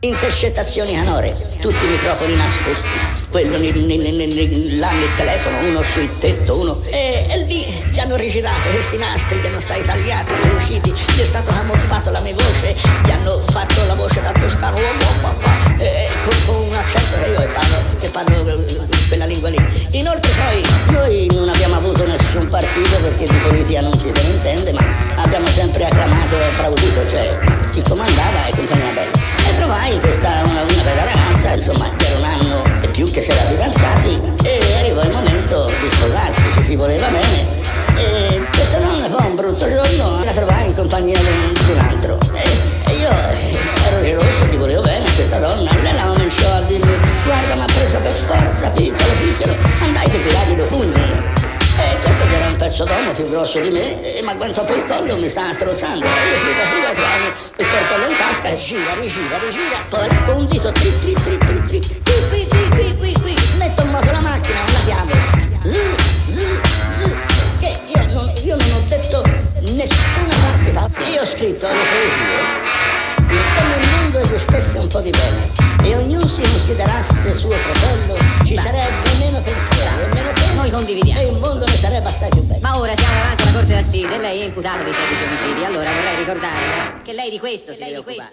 Intercettazioni canore, tutti i microfoni nascosti, quello là nel telefono, uno sul tetto, uno. E lì gli hanno rigirato questi nastri che non sta tagliati, riusciti, gli è stato camuffato la mia voce, gli hanno fatto la voce da toscano, con un accento che parlo quella lingua lì. Inoltre poi noi non abbiamo avuto nessun partito perché di politica non ci se ne intende, ma abbiamo sempre acclamato e applaudito, cioè chi comandava e compagnia bella. E trovai una bella ragazza, insomma, che era un anno e più che si era fidanzati, e arrivò il momento di sposarsi, ci si voleva bene, e questa donna poi un brutto giorno la trovai in compagnia di un altro, e io ero geloso, ti volevo bene a questa donna, e lei cominciò a dirmi: guarda, mi ha preso per forza, piccolo, andai che tirati do pugni. E questo che era un pezzo d'uomo più grosso di me, mi agguantò per il collo, mi stava strozzando, e io fuga, trovo il coltello in tasca, e rigira, poi là con un dito, qui, metto in moto la macchina, una chiave, che io non ho detto nessuna falsità, io ho scritto le poesie, insomma il mondo esistesse un po' di bene, e ognuno si considerasse suo fratello, ci sarebbe meno pensiero e meno pena. Noi condividiamo. E il mondo ne sarebbe assai più bello. Ma ora siamo davanti alla Corte d'Assise e lei è imputato di 16 omicidi. Allora vorrei ricordarle che lei di questo si deve occupare.